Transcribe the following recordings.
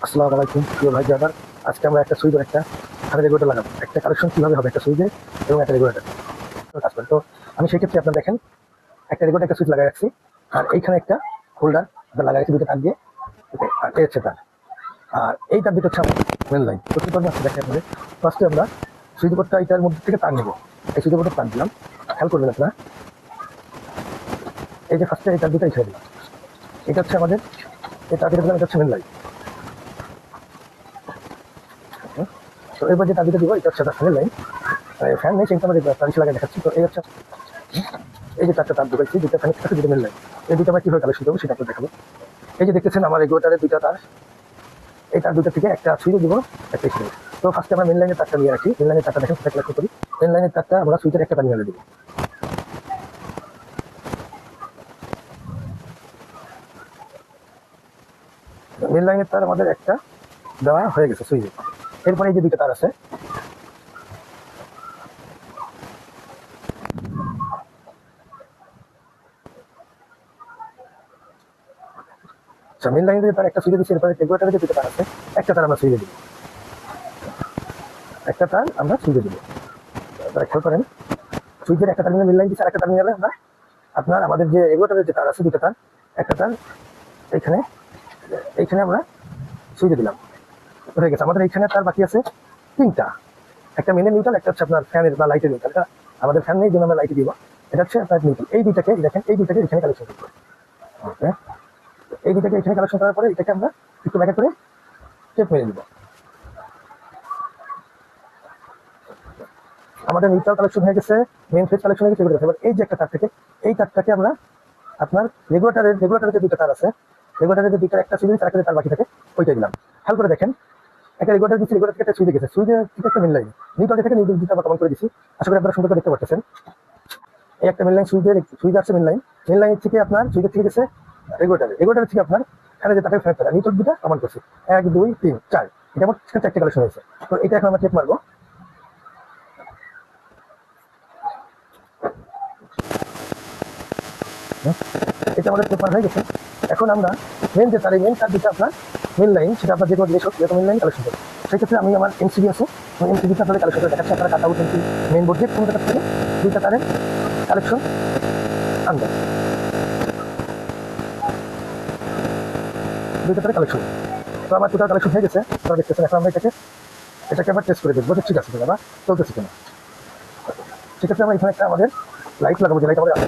আসসালামু আলাইকুম প্রিয় ভাই ব্রাদার। আজকে আমরা একটা সুইচের একটা রেগুলেটর লাগাবো, একটা কালেকশন কিভাবে হবে একটা সুইচে এবং একটা রেগুলেটর কাজ করে। তো আমি সেই ক্ষেত্রে আপনার দেখেন একটা রেগুলেটর একটা সুইচ লাগাই রাখছি, আর এইখানে একটা হোল্ডার আপনার লাগাই রাখছি দুটো তার দিয়ে। ওকে, আর এই হচ্ছে তার, আর এই তার দুটো হচ্ছে মেন লাইন। তো কি করবো দেখেন আপনাদের, ফার্স্টে আমরা সুইচ বোর্ডটা এটার মধ্যে থেকে তার নেবো। এই সুইচ বোর্ডটা তার দিলাম, খেয়াল করবেন আপনারা। এই যে ফার্স্টে এই তার দুটোই ছেড়ে দিলাম, এটা হচ্ছে আমাদের এই তার দিলাম, এটা হচ্ছে মেন লাইন। তো এবার যে তার দুটো দিব এটা হচ্ছে তার মেন লাইন। ফ্যান নেই সেটা আমাদের তারিশ লাগাই দেখাচ্ছি। তো এই হচ্ছে এই যে চারটা তার ঢুকাইছি, দুটো ফ্যানের সাথে দুটো মেন লাইন। এই দুটো আমরা কীভাবে কালেকশন করবো সেটা আপনার দেখাবো। এই যে দেখতেছেন আমার রেগুলেটারের দুইটা তার, এই তার দুটো থেকে একটা সুইচে দিব, একটা সুইচ। তো ফার্স্টে আমরা মেন লাইনের তারটা নিয়ে রাখি, মেন লাইনের তারটা দেখেন সেটা কালেকশন করি। মেন লাইনের তারটা আমরা সুইচের একটা টার্মিনালে দিব। মেন লাইনের তার আমাদের একটা দেওয়া হয়ে গেছে সুইচে। এরপরে এই যে দুইটা তার আছে, মেন লাইনে তার একটা সুইচে দিচ্ছি। এরপরে রেগুলেটারে যে দুটো তার আছে, একটা তার আমরা সুইচে দিব, একটা তার আমরা সুইচে দিব। তারা খেয়াল করেন, সুইচের একটা টার্মিনাল মেন লাইন দিচ্ছে, আর একটা টার্মিনালে আমরা আপনার আমাদের যে রেগুলেটারের যে তার আছে দুটো তার, একটা তার এইখানে এইখানে আমরা সুইচে দিলাম, হয়ে গেছে। আমাদের এইখানে তার বাকি আছে তিনটা, একটা মেনের নিউট্রাল, একটা হচ্ছে আপনার ফ্যানের বা লাইটের নিউট্রাল। এটা আমাদের ফ্যান নেই, জন্য আমরা লাইটে দিব। এটা হচ্ছে আপনার নিউট্রাল। এই দুইটাকে দেখেন, এই দুইটাকে এখানে কালেকশন করবো। ওকে, এই দুইটাকে এখানে কালেকশন করার পরে এটাকে আমরা একটু ব্যাকে করে চেপ মেরে দিব। আমাদের নিউট্রাল কালেকশন হয়ে গেছে, মেন ফেজ কালেকশন হয়ে গেছে। এবার এই যে একটা তার থেকে এই তারটাকে আমরা আপনার রেগুলেটারের যে দুটো তার আছে, রেগুলেটারের যে দুটো একটা সুইচ, তার তার বাকি থাকে ওইটা দিলাম। খেয়াল করে দেখেন, একটা রেগুলেটার দিচ্ছি, রেগুলেটার থেকে একটা সুইচে গেছে, সুইচের থেকে একটা মেন লাইন, নিউট্রাল থেকে নিউট্রাল দুটো আমরা কমন করে দিচ্ছি। আশা করি আপনারা সুন্দর করে দেখতে পাচ্ছেন। এই একটা মেন লাইন সুইচ আসছে, মেন লাইন থেকে আপনার সুইচের থেকে গেছে রেগুলেটারের থেকে আপনার এখানে যে তাকে ফেরত নিউট্রাল দুটো কমন করছি, 1 2 3 4, এটা মোট চারটে কালেকশন হয়েছে। তো এটা এখন আমরা চেক মারবো। এটা আমাদের পেপার হয়ে গেছে। এখন আমরা মেন যে তার, মেন তার দিকে আপনার মেন লাইন, সেটা আপনার যে কোনো জিনিস হোক যেরকম মেন লাইন কালেকশন করবো। সেক্ষেত্রে আমি আমার এমসিবি আছে, এমসিবিতে আপনাদের কালেকশন করে দেখাচ্ছি। আপনারা cut out MC main board দিয়ে কোনটা থেকে দুইটা তারের কালেকশন আনবেন, দুইটা তারের কালেকশন। তো আমার টোটাল কালেকশন হয়ে গেছে, আপনারা দেখতেছেন। এখন আমরা এটাকে আবার টেস্ট করে দেখবো যে ঠিক আছে কিনা, চলতেছে কিনা। সেক্ষেত্রে আমরা এখানে একটা আমাদের লাইট লাগাবো, যে লাইট আমাদের আছে।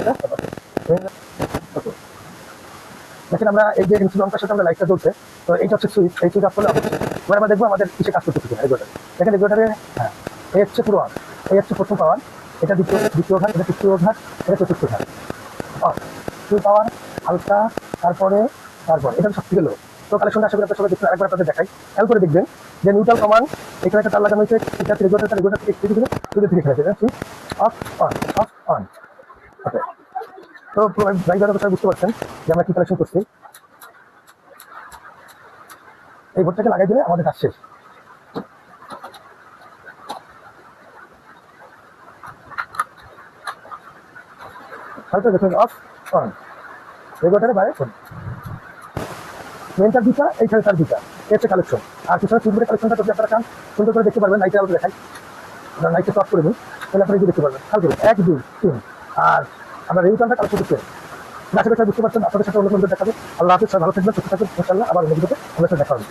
দেখেন আমরা এই যে এমসি লঙ্কার সাথে আমরা লাইটটা জ্বলছে, তো এইটা হচ্ছে সুইচ, এই সুইচ অফ করলে হবে। এবার আমরা দেখবো আমাদের কিসে কাজ করতেছে কিনা রেগুলেটার। দেখেন রেগুলেটারে, হ্যাঁ, এই হচ্ছে পুরো অন, এই হচ্ছে প্রথম পাওয়ার, এটা দ্বিতীয় ঘাট, এটা তৃতীয় ঘাট, এটা চতুর্থ ঘাট। ফুল পাওয়ার হালকা, তারপরে এটা সব থেকে লো। তো কালেকশনটা আশা করি আপনার সবাই দেখুন। আরেকবার আপনাদের দেখাই, খেয়াল করে দেখবেন যে নিউট্রাল কমান এখানে একটা তার লাগানো হয়েছে, এটা রেগুলেটার থেকে একটু দিকে সুইচ থেকে খেলেছে, সুইচ অফ অন। ওকে, তো ড্রাইভারের কথা বুঝতে পারছেন যে আমরা কি কালেকশন করছি। এই বোর্ডটাকে লাগাই দিলে আমাদের কাজ শেষ। হয়তো দেখুন অফ অন, রেগুলেটারে বাইরে ফোন, মেন তার দিকটা, এইখানে তার দিকটা, এই হচ্ছে কালেকশন। আর পিছনে সুইচবোর্ডের কালেকশনটা যদি আপনারা চান সুন্দর করে দেখতে পারবেন, লাইটে আলো দেখাই, লাইটে অফ করে দিন, তাহলে আপনারা দেখতে পারবেন। খেয়াল করুন 1 2 3, আর আমরা রেগুলেটারটা কালেকশন করছি। আশা করি বুঝতে পারছেন। আপনাদের সাথে অন্য কোনো দেখাবে। আল্লাহ হাফেজ, ভালো থাকবেন, সুস্থ থাকবেন, ইনশাআল্লাহ আবার অন্য ভিডিওতে আমাদের সাথে দেখা হবে।